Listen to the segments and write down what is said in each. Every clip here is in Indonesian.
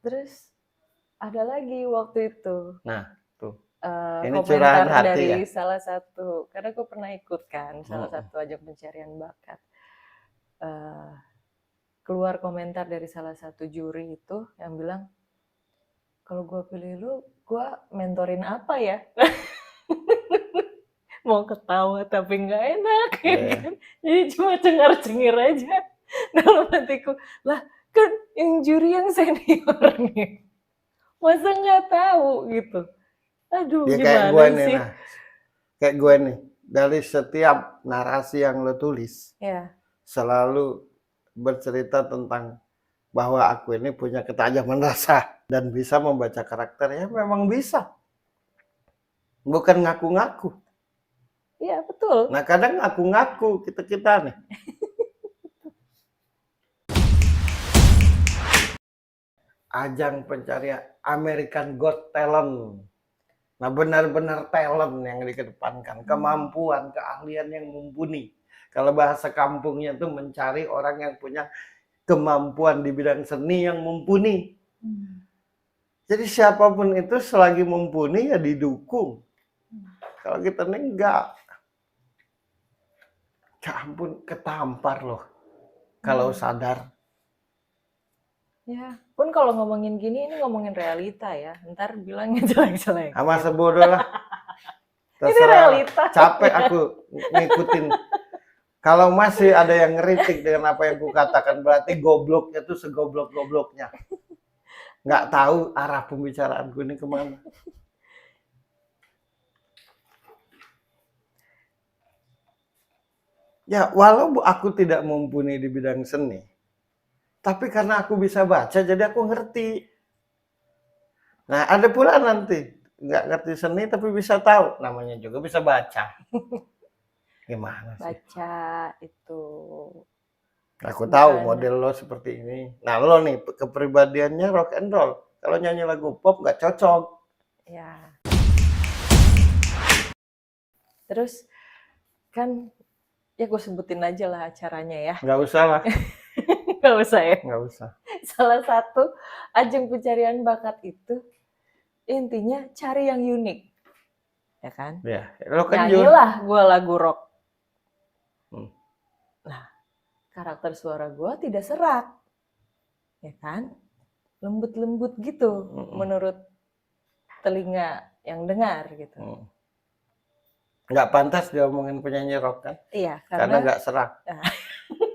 Terus ada lagi waktu itu Nah, tuh. Ini komentar curahan hati dari ya? salah satu, karena gue pernah ikut kan salah satu ajang pencarian bakat. Eh, Keluar komentar dari salah satu juri itu yang bilang, kalau gue pilih lu, gue mentorin apa ya? Mau ketawa tapi nggak enak, ya kan? Jadi cuma cengar-cengir aja dalam hatiku. Lah kan yang juri yang senior nih, masa nggak tahu gitu? Aduh, Dia kayak gue gimana nih, sih? nah. Kayak gue nih, dari setiap narasi yang lo tulis, Ya, selalu bercerita tentang bahwa aku ini punya ketajaman rasa dan bisa membaca karakter. Ya memang bisa, bukan ngaku-ngaku. iya betul. Nah kadang ngaku-ngaku kita nih. Ajang pencarian American Got Talent. Nah benar-benar talent yang dikedepankan, kemampuan, keahlian yang mumpuni. Kalau bahasa kampungnya tuh mencari orang yang punya kemampuan di bidang seni yang mumpuni. Jadi siapapun itu selagi mumpuni ya didukung. Kalau kita nih enggak, ya ampun ketampar loh. Kalau sadar. Ya, pun kalau ngomongin gini, ini ngomongin realita ya. Ntar bilangnya jelek-jelek. Sama sebodoh lah. Ini Terserah. realita. Capek aku ngikutin. Kalau masih ada yang ngeritik dengan apa yang kukatakan, berarti gobloknya tuh segoblok-gobloknya. Nggak tahu arah pembicaraanku ini kemana. Ya, walau aku tidak mumpuni di bidang seni, tapi karena aku bisa baca, jadi aku ngerti. Nah, ada pula nanti nggak ngerti seni tapi bisa tahu, namanya juga bisa baca. Gimana sih? Baca itu. Aku Bukan. tahu model lo seperti ini. Nah, lo nih kepribadiannya rock and roll. Kalau nyanyi lagu pop nggak cocok. Ya. Terus kan, ya gue sebutin aja lah acaranya ya. Nggak usah lah. Nggak usah ya. Nggak usah. Salah satu ajang pencarian bakat itu intinya cari yang unik, ya kan? Ya, lo kan nyanyilah gue lagu rock. Nah, karakter suara gue tidak serak, ya kan? Lembut-lembut gitu menurut telinga yang dengar gitu. Nggak pantas dia omongin penyanyi rock kan? Iya, karena nggak serak. Nah.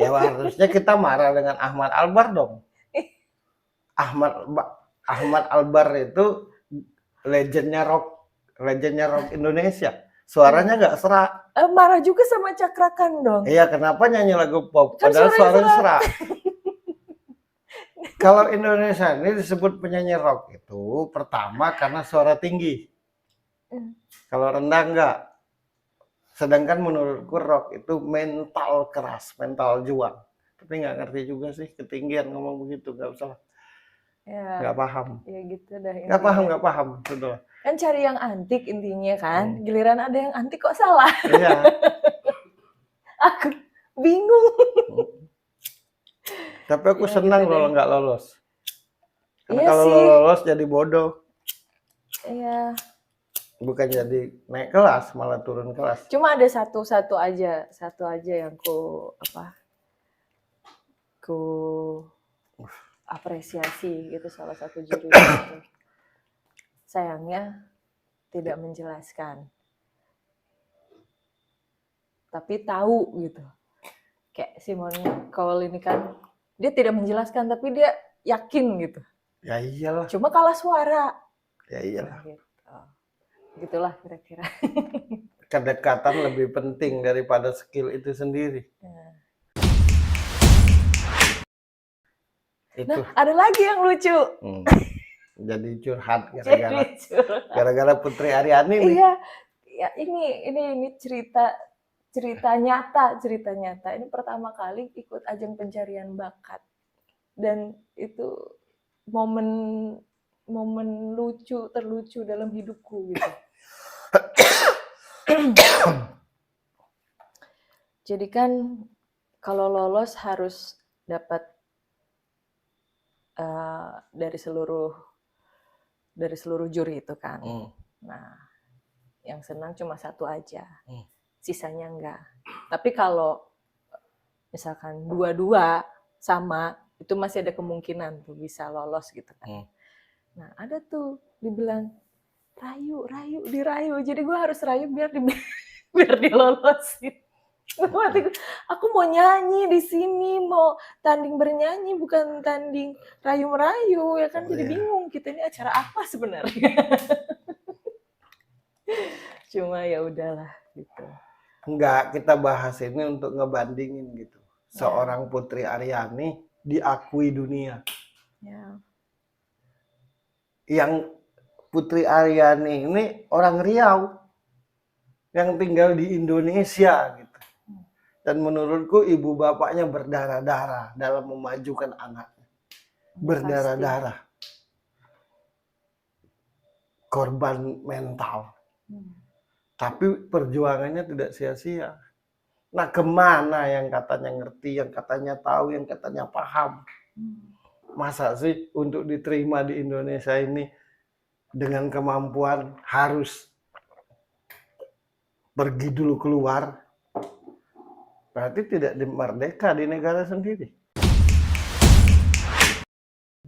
Ya harusnya kita marah dengan Ahmad Albar dong. Ahmad Albar itu legendnya rock Indonesia. Suaranya nggak serak. Marah juga sama Cakrakan dong. Iya, kenapa nyanyi lagu pop padahal suaranya serak? Kalau Indonesia ini disebut penyanyi rock itu pertama karena suara tinggi. Kalau rendah enggak. Sedangkan menurutku rock itu mental keras, mental juang. Tapi nggak ngerti juga sih ketinggian ngomong begitu, nggak usah. Ya, nggak paham. Ya gitu dah. Nggak paham. Sudah. Kan cari yang antik intinya kan. Giliran ada yang antik kok salah. Iya. Aku bingung. Tapi aku senang gitu nggak lolos. Karena iya kalau sih. lolos jadi bodoh. Iya. Bukan jadi naik kelas, malah turun kelas. Cuma ada satu aja yang ku apresiasi gitu, salah satu juri itu. Sayangnya tidak menjelaskan. Tapi tahu gitu. Kayak Simon Cowell ini kan, dia tidak menjelaskan tapi dia yakin gitu. Ya iyalah. Cuma kalah suara. Ya iyalah. Gitu. Gitulah kira-kira. Kedekatan lebih penting daripada skill itu sendiri. Itu. Nah, ada lagi yang lucu. Jadi curhat gara-gara Putri Aryani nih. Iya, ya ini cerita nyata. Ini pertama kali ikut ajang pencarian bakat. Dan itu momen terlucu dalam hidupku gitu. Jadi kan kalau lolos harus dapat dari seluruh juri itu kan. Nah, yang senang cuma satu aja, sisanya enggak. Tapi kalau misalkan dua-dua sama, itu masih ada kemungkinan tuh bisa lolos gitu kan. Nah, ada tuh dibilang rayu, dirayu. Jadi gue harus rayu biar dilolosin. Aku mau nyanyi di sini, mau tanding bernyanyi, bukan tanding rayu merayu ya kan. Jadi bingung kita ini acara apa sebenarnya. Cuma ya udahlah gitu. Enggak, kita bahas ini untuk ngebandingin gitu. Seorang Putri Aryani diakui dunia. Ya. Yang Putri Aryani ini orang Riau yang tinggal di Indonesia gitu. Dan menurutku ibu bapaknya berdarah-darah dalam memajukan anaknya. Berdarah-darah. Korban mental. Tapi perjuangannya tidak sia-sia. Nah, kemana yang katanya ngerti, yang katanya tahu, yang katanya paham? Masa sih untuk diterima di Indonesia ini dengan kemampuan harus pergi dulu keluar? Berarti tidak merdeka di negara sendiri.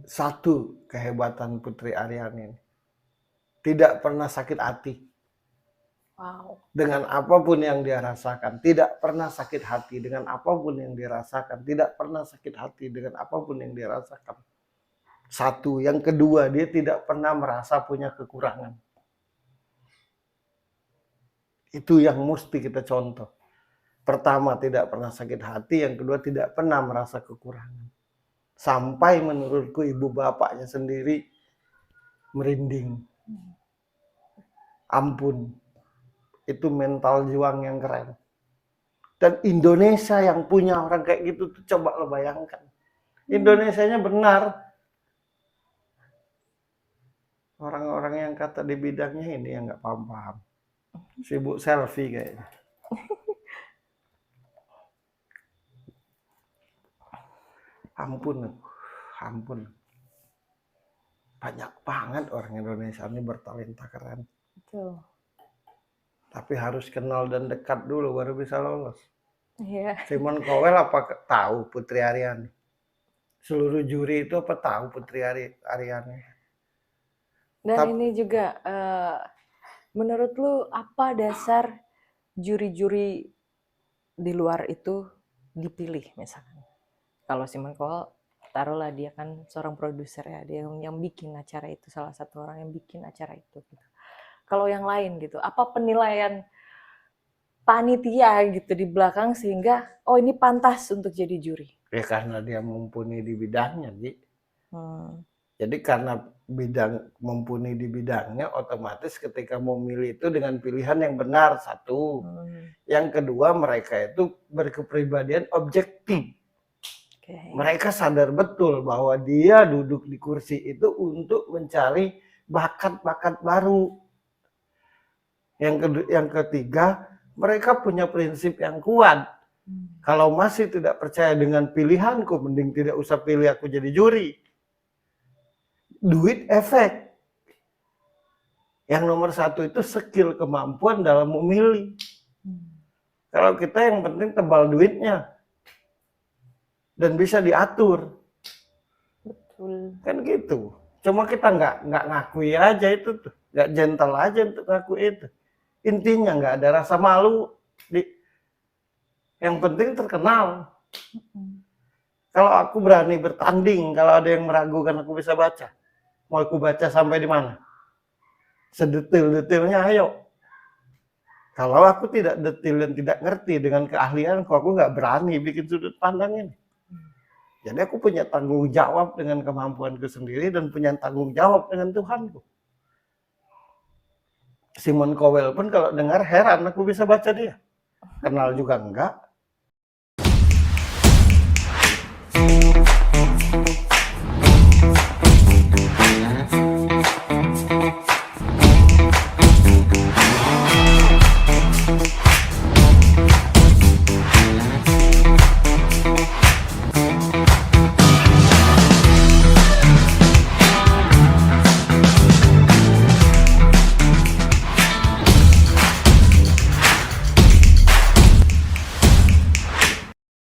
Satu kehebatan Putri Aryani ini. Tidak pernah sakit hati. Wow. Dengan apapun yang dia rasakan. Tidak pernah sakit hati dengan apapun yang dia rasakan. Tidak pernah sakit hati dengan apapun yang dia rasakan. Satu. Yang kedua, dia tidak pernah merasa punya kekurangan. Itu yang mesti kita contoh. Pertama, tidak pernah sakit hati. Yang kedua, tidak pernah merasa kekurangan. Sampai menurutku ibu bapaknya sendiri merinding. Ampun. Itu mental juang yang keren. Dan Indonesia yang punya orang kayak gitu tuh coba lo bayangkan. Indonesianya benar. Orang-orang yang kata di bidangnya ini yang nggak paham-paham. Sibuk selfie kayaknya. Ampun. Banyak banget orang Indonesia ini bertalenta keren. Betul. Tapi harus kenal dan dekat dulu baru bisa lolos. Iya. Simon Cowell apa tahu Putri Aryani? Seluruh juri itu apa tahu Putri Aryani? Dan ini juga, menurut lu apa dasar juri-juri di luar itu dipilih misalkan? Kalau Simon Cowell, taruhlah dia kan seorang produser ya, dia yang bikin acara itu, salah satu orang yang bikin acara itu. Gitu. Kalau yang lain gitu, apa penilaian panitia gitu di belakang sehingga, oh ini pantas untuk jadi juri? Ya karena dia mumpuni di bidangnya, Ji. Jadi karena mumpuni di bidangnya, otomatis ketika mau milih itu dengan pilihan yang benar, satu. Yang kedua, mereka itu berkepribadian objektif. Mereka sadar betul bahwa dia duduk di kursi itu untuk mencari bakat-bakat baru. Yang ketiga, mereka punya prinsip yang kuat. Kalau masih tidak percaya dengan pilihanku, mending tidak usah pilih aku jadi juri. Duit efek. Yang nomor satu itu skill, kemampuan dalam memilih. Kalau kita yang penting tebal duitnya. Dan bisa diatur. Betul. Kan gitu. Cuma kita nggak ngakui aja itu tuh. Nggak gentle aja untuk ngakui itu. Intinya nggak ada rasa malu. Yang penting terkenal. Kalau aku berani bertanding, kalau ada yang meragukan aku bisa baca. Mau aku baca sampai di mana? Sedetil-detilnya ayo. Kalau aku tidak detil dan tidak ngerti dengan keahlianku, aku nggak berani bikin sudut pandang ini. Jadi aku punya tanggung jawab dengan kemampuanku sendiri dan punya tanggung jawab dengan Tuhanku. Simon Cowell pun kalau dengar heran aku bisa baca dia. Kenal juga enggak.